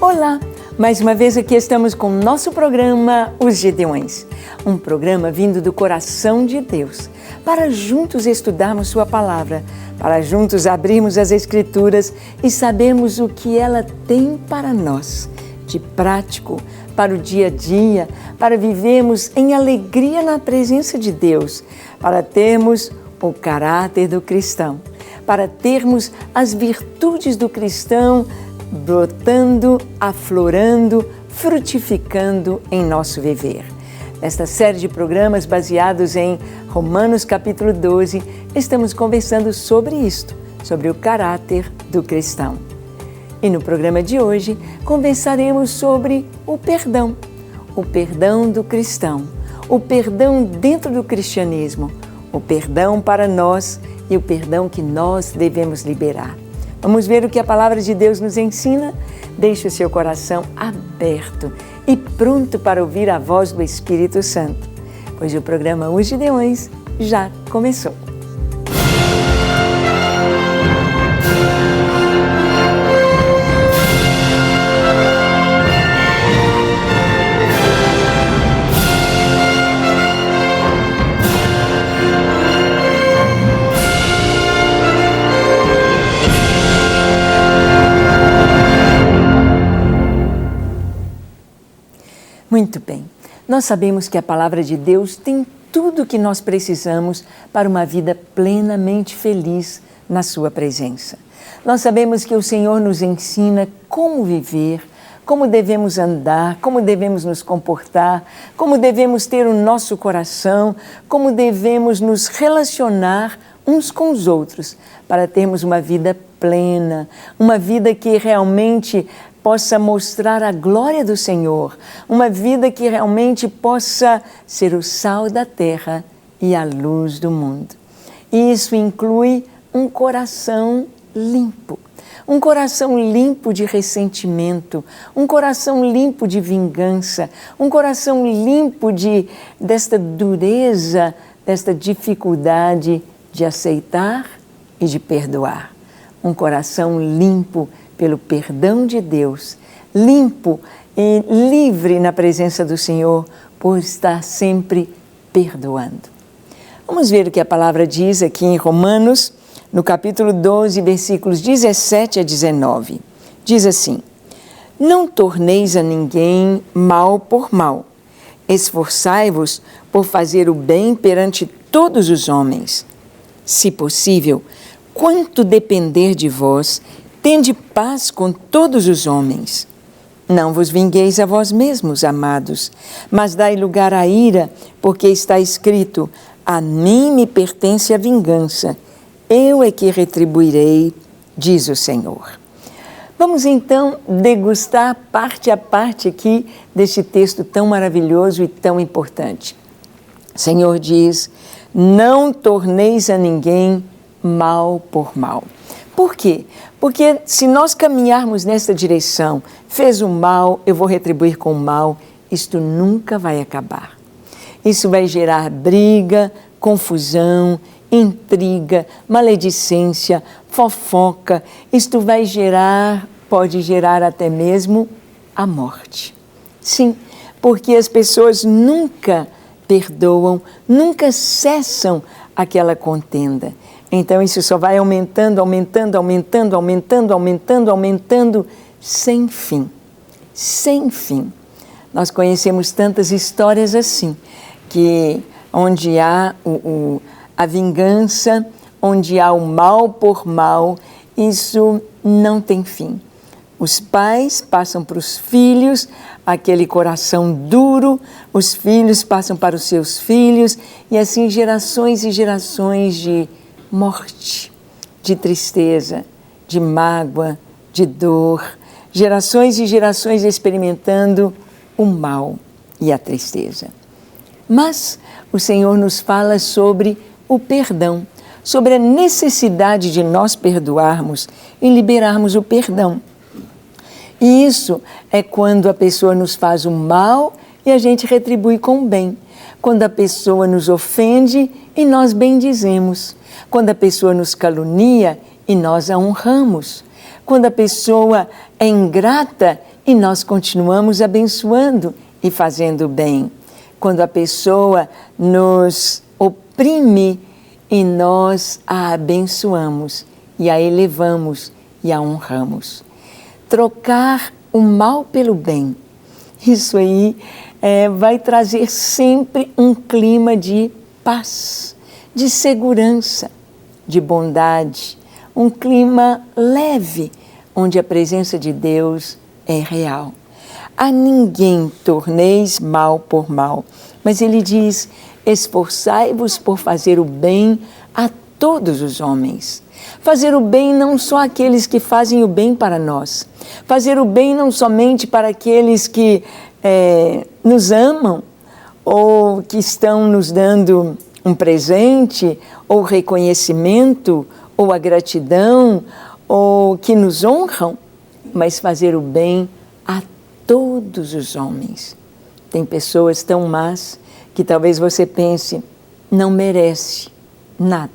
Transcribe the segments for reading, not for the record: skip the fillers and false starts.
Olá! Mais uma vez aqui estamos com o nosso programa Os Gedeões, um programa vindo do coração de Deus, para juntos estudarmos Sua Palavra, para juntos abrirmos as Escrituras e sabermos o que ela tem para nós, de prático, para o dia a dia, para vivermos em alegria na presença de Deus, para termos o caráter do cristão, para termos as virtudes do cristão brotando, aflorando, frutificando em nosso viver. Nesta série de programas baseados em Romanos capítulo 12, estamos conversando sobre isto, sobre o caráter do cristão. E no programa de hoje, conversaremos sobre o perdão do cristão, o perdão dentro do cristianismo, o perdão para nós e o perdão que nós devemos liberar. Vamos ver o que a Palavra de Deus nos ensina? Deixe o seu coração aberto e pronto para ouvir a voz do Espírito Santo, pois o programa Os Gedeões já começou. Muito bem, nós sabemos que a Palavra de Deus tem tudo o que nós precisamos para uma vida plenamente feliz na Sua presença. Nós sabemos que o Senhor nos ensina como viver, como devemos andar, como devemos nos comportar, como devemos ter o nosso coração, como devemos nos relacionar uns com os outros para termos uma vida plena, uma vida que realmente possa mostrar a glória do Senhor, uma vida que realmente possa ser o sal da terra e a luz do mundo. E isso inclui um coração limpo de ressentimento, um coração limpo de vingança, um coração limpo desta dureza, desta dificuldade de aceitar e de perdoar. Um coração limpo pelo perdão de Deus, limpo e livre na presença do Senhor, por estar sempre perdoando. Vamos ver o que a palavra diz aqui em Romanos, no capítulo 12, versículos 17 a 19. Diz assim: Não torneis a ninguém mal por mal, esforçai-vos por fazer o bem perante todos os homens. Se possível, quanto depender de vós, tende paz com todos os homens. Não vos vingueis a vós mesmos, amados, mas dai lugar à ira, porque está escrito: a mim me pertence a vingança, eu é que retribuirei, diz o Senhor. Vamos então degustar parte a parte aqui deste texto tão maravilhoso e tão importante. O Senhor diz: não torneis a ninguém mal por mal. Por quê? Porque se nós caminharmos nessa direção, fez o mal, eu vou retribuir com o mal, isto nunca vai acabar. Isso vai gerar briga, confusão, intriga, maledicência, fofoca. Isto vai pode gerar até mesmo a morte. Sim, porque as pessoas nunca perdoam, nunca cessam aquela contenda. Então isso só vai aumentando, sem fim. Sem fim. Nós conhecemos tantas histórias assim, que onde há a vingança, onde há o mal por mal, isso não tem fim. Os pais passam para os filhos aquele coração duro, os filhos passam para os seus filhos, e assim gerações e gerações de morte, de tristeza, de mágoa, de dor, gerações e gerações experimentando o mal e a tristeza. Mas o Senhor nos fala sobre o perdão, sobre a necessidade de nós perdoarmos e liberarmos o perdão. E isso é quando a pessoa nos faz o mal e a gente retribui com o bem. Quando a pessoa nos ofende e nós bendizemos. Quando a pessoa nos calunia e nós a honramos. Quando a pessoa é ingrata e nós continuamos abençoando e fazendo bem. Quando a pessoa nos oprime e nós a abençoamos e a elevamos e a honramos. Trocar o mal pelo bem, isso aí vai trazer sempre um clima de paz, de segurança, de bondade, um clima leve, onde a presença de Deus é real. A ninguém torneis mal por mal, mas ele diz, esforçai-vos por fazer o bem a todos os homens. Fazer o bem não só àqueles que fazem o bem para nós. Fazer o bem não somente para aqueles que nos amam ou que estão nos dando um presente ou reconhecimento ou a gratidão ou que nos honram, mas fazer o bem a todos os homens. Tem pessoas tão más que talvez você pense, não merece nada,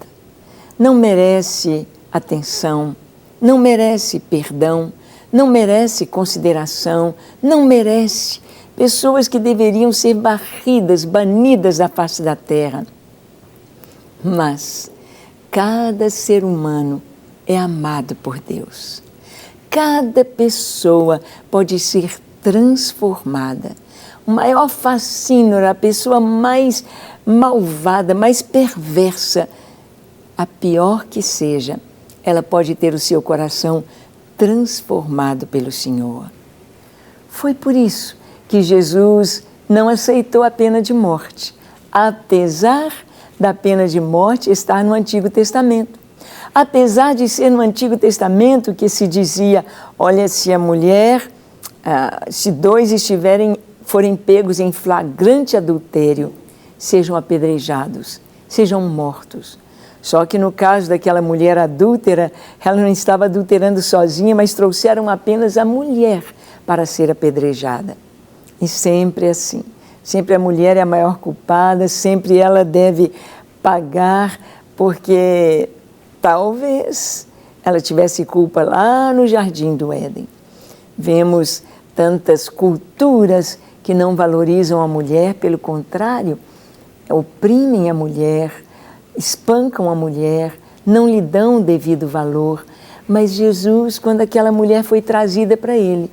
não merece atenção, não merece perdão, não merece consideração, não merece. Pessoas que deveriam ser varridas, banidas da face da terra. Mas cada ser humano é amado por Deus. Cada pessoa pode ser transformada. O maior fascínio, a pessoa mais malvada, mais perversa, a pior que seja, ela pode ter o seu coração transformado pelo Senhor. Foi por isso que Jesus não aceitou a pena de morte, apesar da pena de morte estar no Antigo Testamento. Apesar de ser no Antigo Testamento que se dizia, olha, se a mulher, se dois forem pegos em flagrante adultério, sejam apedrejados, sejam mortos. Só que no caso daquela mulher adúltera, ela não estava adulterando sozinha, mas trouxeram apenas a mulher para ser apedrejada. E sempre assim, sempre a mulher é a maior culpada, sempre ela deve pagar, porque talvez ela tivesse culpa lá no Jardim do Éden. Vemos tantas culturas que não valorizam a mulher, pelo contrário, oprimem a mulher, espancam a mulher, não lhe dão o devido valor. Mas Jesus, quando aquela mulher foi trazida para ele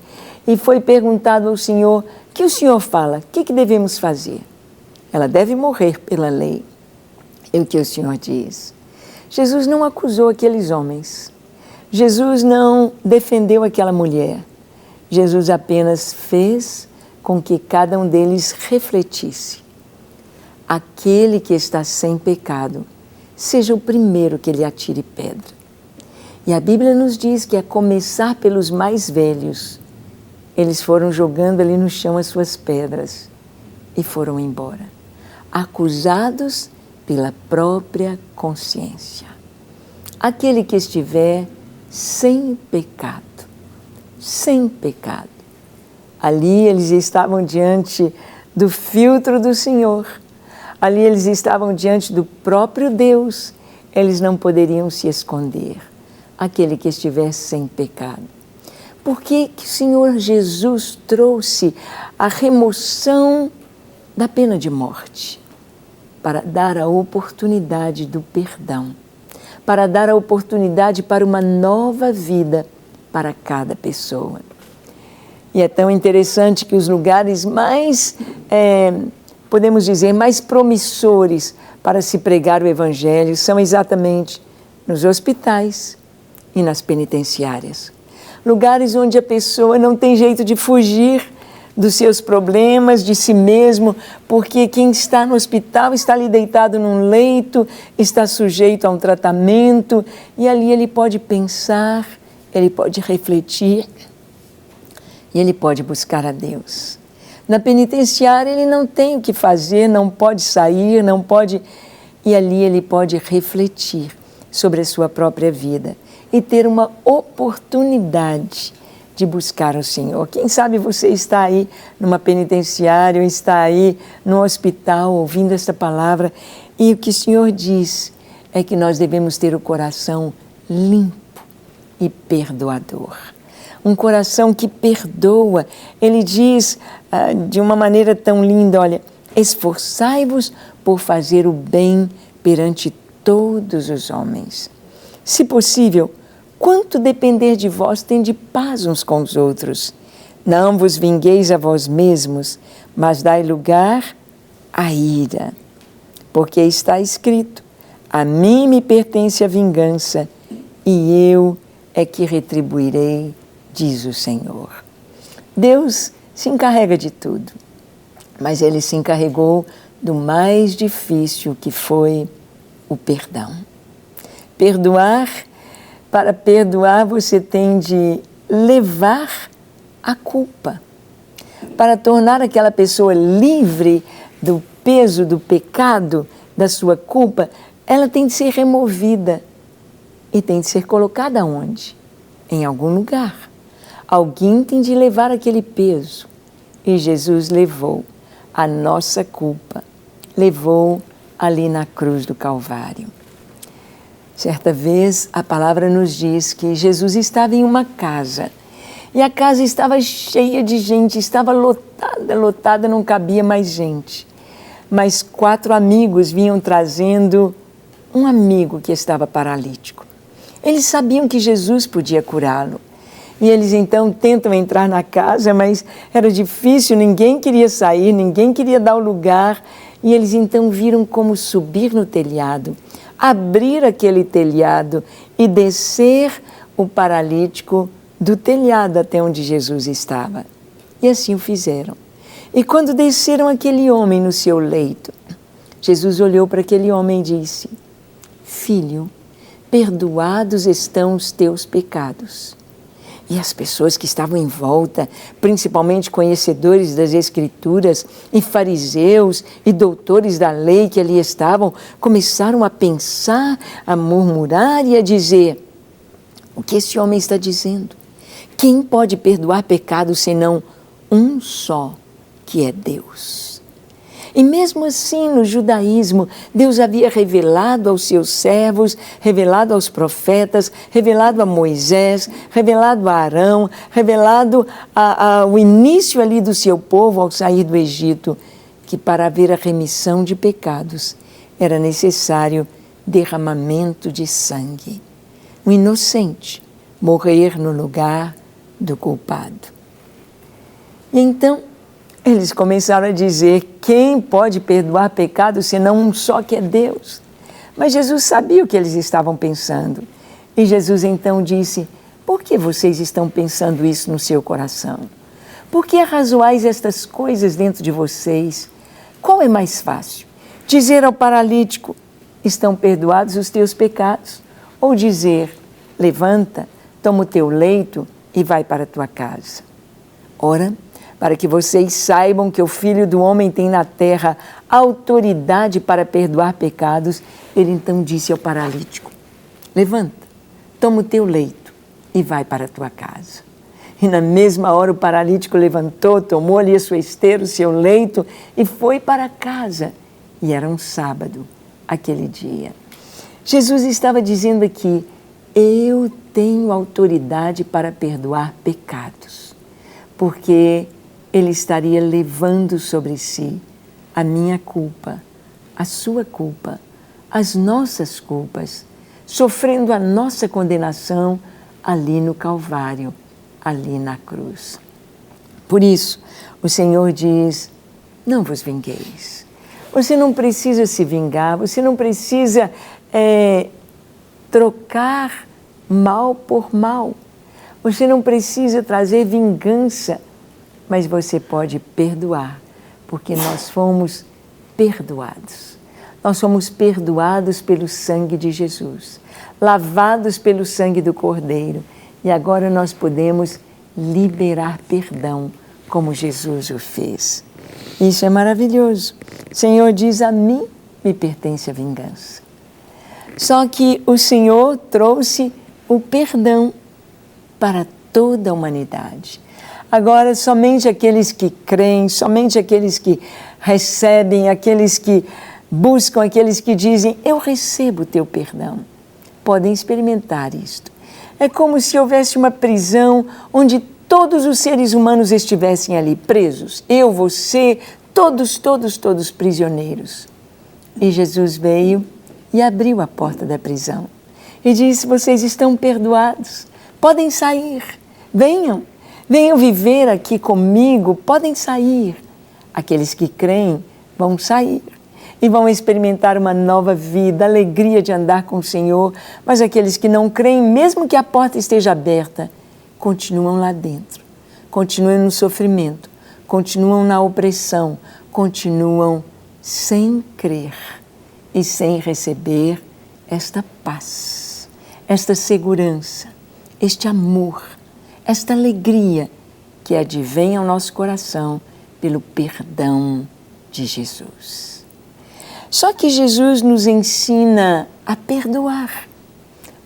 e foi perguntado ao Senhor, o que o Senhor fala? O que devemos fazer? Ela deve morrer pela lei. E o que o Senhor diz? Jesus não acusou aqueles homens. Jesus não defendeu aquela mulher. Jesus apenas fez com que cada um deles refletisse. Aquele que está sem pecado, seja o primeiro que lhe atire pedra. E a Bíblia nos diz que a começar pelos mais velhos, eles foram jogando ali no chão as suas pedras e foram embora, acusados pela própria consciência. Aquele que estiver sem pecado, sem pecado. Ali eles estavam diante do filtro do Senhor. Ali eles estavam diante do próprio Deus. Eles não poderiam se esconder. Aquele que estiver sem pecado. Por que que o Senhor Jesus trouxe a remoção da pena de morte? Para dar a oportunidade do perdão. Para dar a oportunidade para uma nova vida para cada pessoa. E é tão interessante que os lugares mais, podemos dizer, mais promissores para se pregar o Evangelho são exatamente nos hospitais e nas penitenciárias. Lugares onde a pessoa não tem jeito de fugir dos seus problemas, de si mesmo, porque quem está no hospital está ali deitado num leito, está sujeito a um tratamento, e ali ele pode pensar, ele pode refletir e ele pode buscar a Deus. Na penitenciária ele não tem o que fazer, não pode sair, não pode... E ali ele pode refletir sobre a sua própria vida e ter uma oportunidade de buscar o Senhor. Quem sabe você está aí numa penitenciária, ou está aí no hospital ouvindo esta palavra, e o que o Senhor diz é que nós devemos ter o coração limpo e perdoador. um coração que perdoa. Ele diz de uma maneira tão linda, olha, esforçai-vos por fazer o bem perante todos os homens. Se possível, quanto depender de vós, tende paz uns com os outros. Não vos vingueis a vós mesmos, mas dai lugar à ira. Porque está escrito, a mim me pertence a vingança, e eu é que retribuirei, diz o Senhor. Deus se encarrega de tudo, mas Ele se encarregou do mais difícil, que foi o perdão. Perdoar, para perdoar você tem de levar a culpa. Para tornar aquela pessoa livre do peso do pecado, da sua culpa, ela tem de ser removida e tem de ser colocada onde? Em algum lugar. Alguém tem de levar aquele peso. E Jesus levou a nossa culpa, levou ali na cruz do Calvário. Certa vez a palavra nos diz que Jesus estava em uma casa e a casa estava cheia de gente, estava lotada, não cabia mais gente. Mas 4 amigos vinham trazendo um amigo que estava paralítico. Eles sabiam que Jesus podia curá-lo. E eles então tentam entrar na casa, mas era difícil, ninguém queria sair, ninguém queria dar o lugar. E eles então viram como subir no telhado, abrir aquele telhado e descer o paralítico do telhado até onde Jesus estava. E assim o fizeram. E quando desceram aquele homem no seu leito, Jesus olhou para aquele homem e disse, filho, perdoados estão os teus pecados. E as pessoas que estavam em volta, principalmente conhecedores das Escrituras, e fariseus e doutores da lei que ali estavam, começaram a pensar, a murmurar e a dizer, o que esse homem está dizendo? Quem pode perdoar pecados senão um só, que é Deus? E mesmo assim, no judaísmo, Deus havia revelado aos seus servos, revelado aos profetas, revelado a Moisés, revelado a Arão, revelado ao início ali do seu povo ao sair do Egito, que para haver a remissão de pecados era necessário derramamento de sangue. O inocente morrer no lugar do culpado. E então, eles começaram a dizer, quem pode perdoar pecado senão um só, que é Deus? Mas Jesus sabia o que eles estavam pensando. E Jesus então disse, por que vocês estão pensando isso no seu coração? Por que arrazoais estas coisas dentro de vocês? Qual é mais fácil? Dizer ao paralítico, estão perdoados os teus pecados? Ou dizer, levanta, toma o teu leito e vai para a tua casa? Ora, para que vocês saibam que o Filho do Homem tem na terra autoridade para perdoar pecados, ele então disse ao paralítico, levanta, toma o teu leito e vai para a tua casa. E na mesma hora o paralítico levantou, tomou ali a sua esteira, o seu leito e foi para casa. E era um sábado, aquele dia. Jesus estava dizendo aqui, eu tenho autoridade para perdoar pecados, porque Ele estaria levando sobre si a minha culpa, a sua culpa, as nossas culpas, sofrendo a nossa condenação ali no Calvário, ali na cruz. Por isso, o Senhor diz, não vos vingueis. Você não precisa se vingar, você não precisa trocar mal por mal. Você não precisa trazer vingança, mas você pode perdoar, porque nós fomos perdoados. Nós somos perdoados pelo sangue de Jesus, lavados pelo sangue do Cordeiro, e agora nós podemos liberar perdão, como Jesus o fez. Isso é maravilhoso. O Senhor diz, a mim me pertence a vingança. Só que o Senhor trouxe o perdão para toda a humanidade. Agora, somente aqueles que creem, somente aqueles que recebem, aqueles que buscam, aqueles que dizem, eu recebo o teu perdão, podem experimentar isto. É como se houvesse uma prisão onde todos os seres humanos estivessem ali presos. Eu, você, todos prisioneiros. E Jesus veio e abriu a porta da prisão. E disse: vocês estão perdoados, podem sair, venham viver aqui comigo, podem sair. Aqueles que creem vão sair e vão experimentar uma nova vida, a alegria de andar com o Senhor. Mas aqueles que não creem, mesmo que a porta esteja aberta, continuam lá dentro, continuam no sofrimento, continuam na opressão, continuam sem crer e sem receber esta paz, esta segurança, este amor, esta alegria que advém ao nosso coração pelo perdão de Jesus. Só que Jesus nos ensina a perdoar,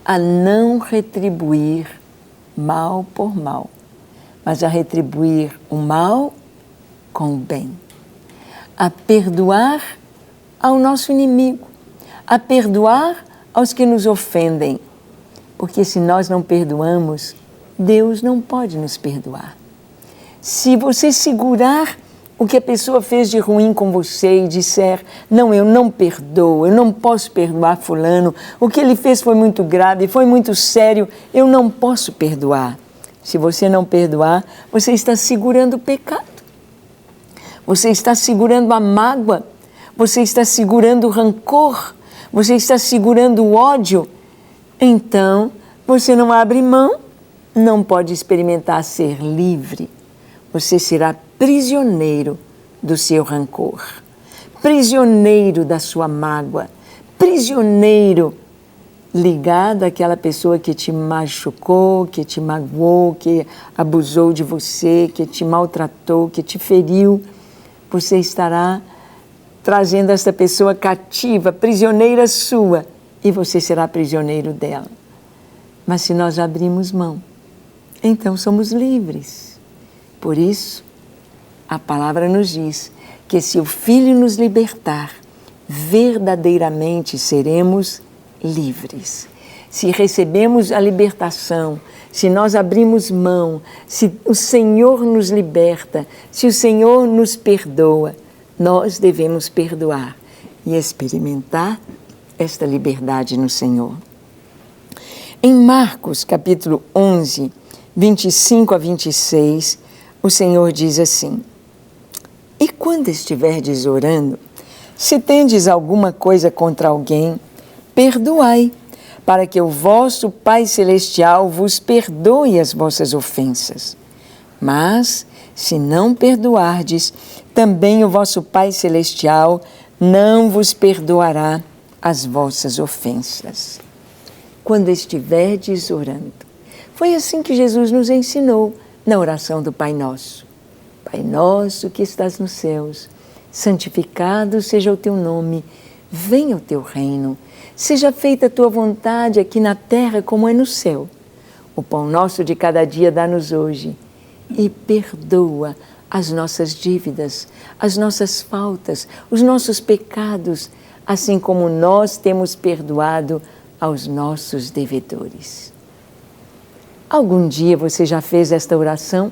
a não retribuir mal por mal, mas a retribuir o mal com o bem, a perdoar ao nosso inimigo, a perdoar aos que nos ofendem, porque se nós não perdoamos, Deus não pode nos perdoar. Se você segurar o que a pessoa fez de ruim com você e disser: não, eu não perdoo, eu não posso perdoar fulano, o que ele fez foi muito grave, foi muito sério, eu não posso perdoar. Se você não perdoar, você está segurando o pecado, você está segurando a mágoa, você está segurando o rancor, você está segurando o ódio. Então, você não abre mão, não pode experimentar ser livre. Você será prisioneiro do seu rancor, prisioneiro da sua mágoa, prisioneiro ligado àquela pessoa que te machucou, que te magoou, que abusou de você, que te maltratou, que te feriu. Você estará trazendo essa pessoa cativa, prisioneira sua, e você será prisioneiro dela. Mas se nós abrimos mão, então somos livres. Por isso, a palavra nos diz que se o Filho nos libertar, verdadeiramente seremos livres. Se recebemos a libertação, se nós abrimos mão, se o Senhor nos liberta, se o Senhor nos perdoa, nós devemos perdoar e experimentar esta liberdade no Senhor. Em Marcos, capítulo 11, 25 a 26, o Senhor diz assim: e quando estiverdes orando, se tendes alguma coisa contra alguém, perdoai, para que o vosso Pai Celestial vos perdoe as vossas ofensas. Mas, se não perdoardes, também o vosso Pai Celestial não vos perdoará as vossas ofensas. Quando estiverdes orando. Foi assim que Jesus nos ensinou na oração do Pai Nosso. Pai nosso que estás nos céus, santificado seja o teu nome, venha o teu reino, seja feita a tua vontade aqui na terra como é no céu. O pão nosso de cada dia dá-nos hoje e perdoa as nossas dívidas, as nossas faltas, os nossos pecados, assim como nós temos perdoado aos nossos devedores. Algum dia você já fez esta oração?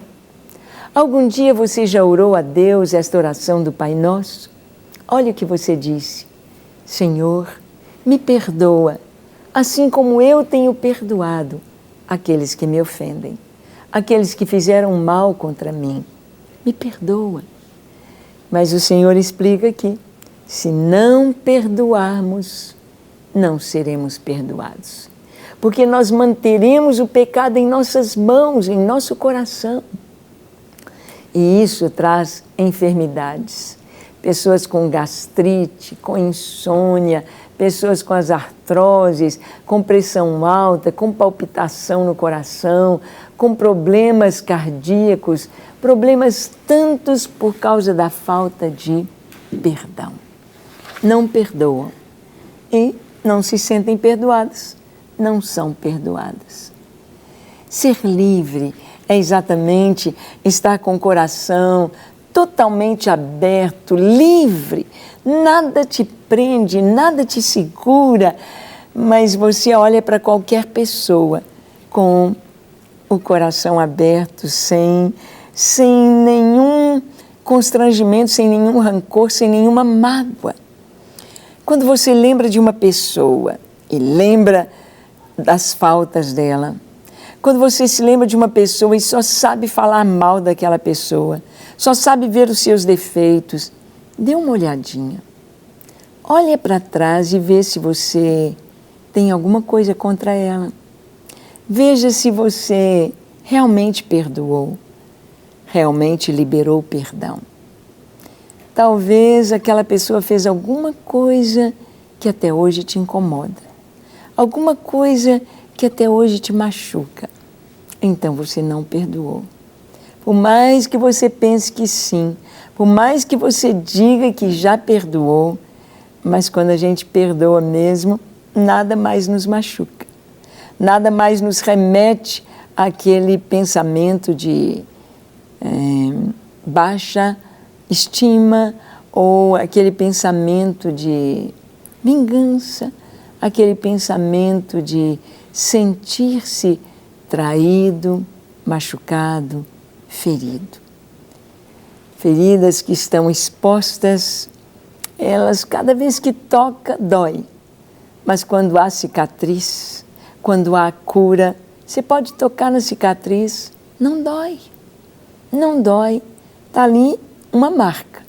Algum dia você já orou a Deus esta oração do Pai Nosso? Olha o que você disse: Senhor, me perdoa, assim como eu tenho perdoado aqueles que me ofendem, aqueles que fizeram mal contra mim. Me perdoa. Mas o Senhor explica aqui: se não perdoarmos, não seremos perdoados. Porque nós manteremos o pecado em nossas mãos, em nosso coração. E isso traz enfermidades. Pessoas com gastrite, com insônia, pessoas com as artroses, com pressão alta, com palpitação no coração, com problemas cardíacos, problemas tantos por causa da falta de perdão. Não perdoam e não se sentem perdoadas, não são perdoadas. Ser livre é exatamente estar com o coração totalmente aberto, livre. Nada te prende, nada te segura, mas você olha para qualquer pessoa com o coração aberto, sem nenhum constrangimento, sem nenhum rancor, sem nenhuma mágoa. Quando você lembra de uma pessoa e lembra das faltas dela, quando você se lembra de uma pessoa e só sabe falar mal daquela pessoa, só sabe ver os seus defeitos, dê uma olhadinha. Olha para trás e vê se você tem alguma coisa contra ela. Veja se você realmente perdoou, realmente liberou perdão. Talvez aquela pessoa fez alguma coisa que até hoje te incomoda, alguma coisa que até hoje te machuca. Então você não perdoou. Por mais que você pense que sim, por mais que você diga que já perdoou, mas quando a gente perdoa mesmo, nada mais nos machuca, nada mais nos remete àquele pensamento de baixa estima ou aquele pensamento de vingança, aquele pensamento de sentir-se traído, machucado, ferido. Feridas que estão expostas, elas cada vez que toca, dói. Mas quando há cicatriz, quando há cura, você pode tocar na cicatriz, não dói. Não dói. Está ali uma marca.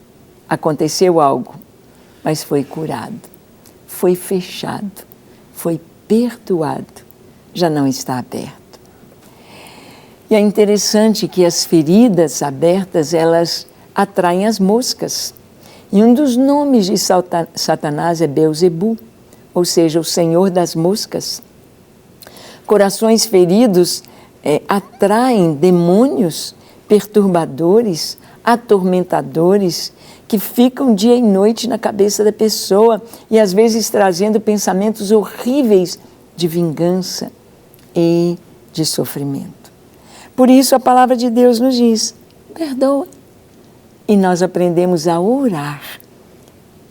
Aconteceu algo, mas foi curado, foi fechado, foi perdoado, já não está aberto. E é interessante que as feridas abertas, elas atraem as moscas. E um dos nomes de Satanás é Beelzebu, ou seja, o senhor das moscas. Corações feridos atraem demônios perturbadores, atormentadores, que ficam dia e noite na cabeça da pessoa e às vezes trazendo pensamentos horríveis de vingança e de sofrimento. Por isso a palavra de Deus nos diz, perdoa. E nós aprendemos a orar,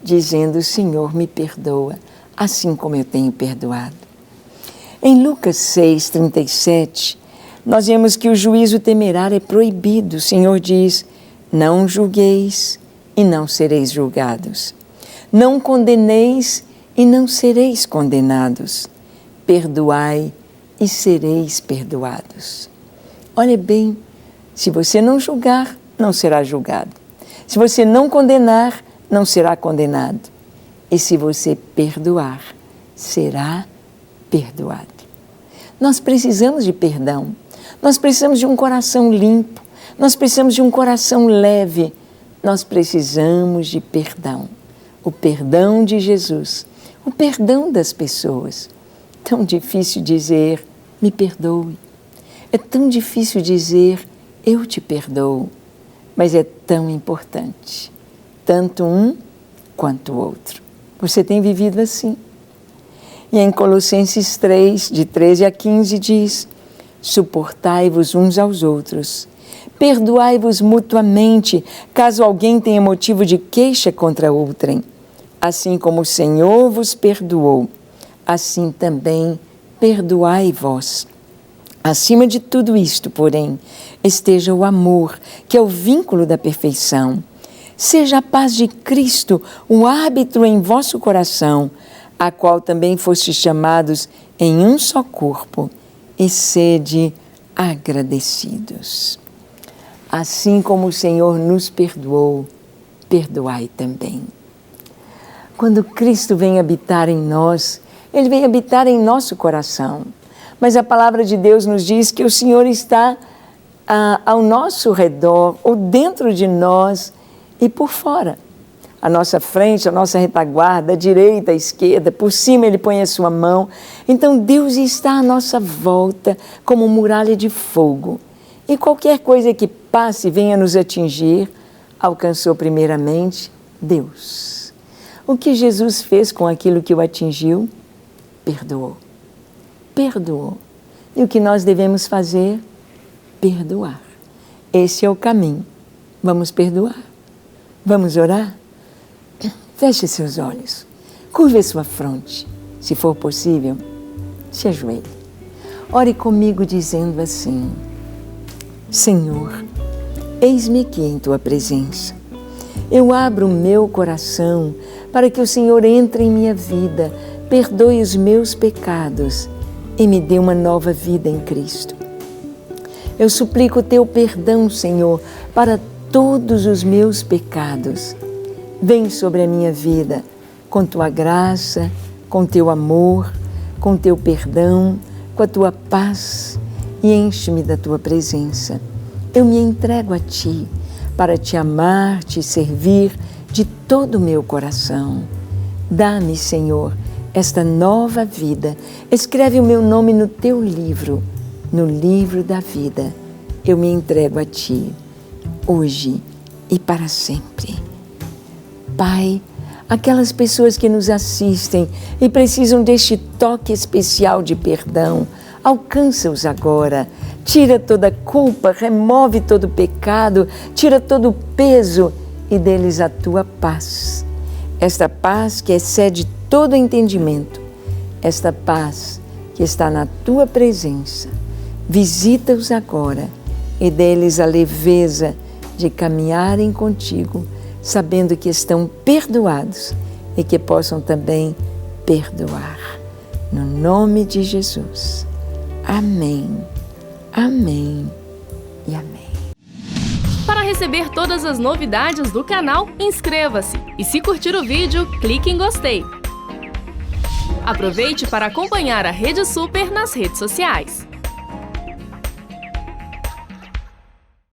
dizendo, Senhor, me perdoa, assim como eu tenho perdoado. Em Lucas 6:37, nós vemos que o juízo temerário é proibido. O Senhor diz, não julgueis e não sereis julgados. Não condeneis e não sereis condenados. Perdoai e sereis perdoados. Olha bem, se você não julgar, não será julgado. Se você não condenar, não será condenado. E se você perdoar, será perdoado. Nós precisamos de perdão. Nós precisamos de um coração limpo. Nós precisamos de um coração leve. Nós precisamos de perdão. O perdão de Jesus. O perdão das pessoas. Tão difícil dizer, me perdoe. É tão difícil dizer, eu te perdoo. Mas é tão importante, tanto um quanto o outro. Você tem vivido assim. E em Colossenses 3, de 13 a 15, diz, suportai-vos uns aos outros, perdoai-vos mutuamente, caso alguém tenha motivo de queixa contra outrem. Assim como o Senhor vos perdoou, assim também perdoai vós. Acima de tudo isto, porém, esteja o amor, que é o vínculo da perfeição. Seja a paz de Cristo o árbitro em vosso coração, a qual também fostes chamados em um só corpo, e sede agradecidos. Assim como o Senhor nos perdoou, perdoai também. Quando Cristo vem habitar em nós, Ele vem habitar em nosso coração. Mas a palavra de Deus nos diz que o Senhor está ao nosso redor, ou dentro de nós e por fora. À nossa frente, à nossa retaguarda, à direita, à esquerda, por cima Ele põe a sua mão. Então Deus está à nossa volta como muralha de fogo. E qualquer coisa que passe e venha nos atingir, alcançou primeiramente Deus. O que Jesus fez com aquilo que o atingiu? Perdoou. Perdoou. E o que nós devemos fazer? Perdoar. Esse é o caminho. Vamos perdoar. Vamos orar? Feche seus olhos. Curve sua fronte. Se for possível, se ajoelhe. ore comigo dizendo assim: Senhor, eis-me aqui em Tua presença. Eu abro o meu coração para que o Senhor entre em minha vida, perdoe os meus pecados e me dê uma nova vida em Cristo. Eu suplico o Teu perdão, Senhor, para todos os meus pecados. Vem sobre a minha vida com Tua graça, com Teu amor, com Teu perdão, com a Tua paz e enche-me da Tua presença. Eu me entrego a Ti para Te amar, Te servir de todo o meu coração. Dá-me, Senhor, esta nova vida. Escreve o meu nome no Teu livro, no livro da vida. Eu me entrego a Ti, hoje e para sempre. Pai, aquelas pessoas que nos assistem e precisam deste toque especial de perdão, alcança-os agora. Tira toda a culpa, remove todo o pecado, tira todo o peso e dê-lhes a Tua paz. Esta paz que excede todo entendimento, esta paz que está na Tua presença. Visita-os agora e dê-lhes a leveza de caminharem contigo, sabendo que estão perdoados e que possam também perdoar. No nome de Jesus. Amém, amém e amém. Para receber todas as novidades do canal, inscreva-se e, se curtir o vídeo, clique em gostei. Aproveite para acompanhar a Rede Super nas redes sociais.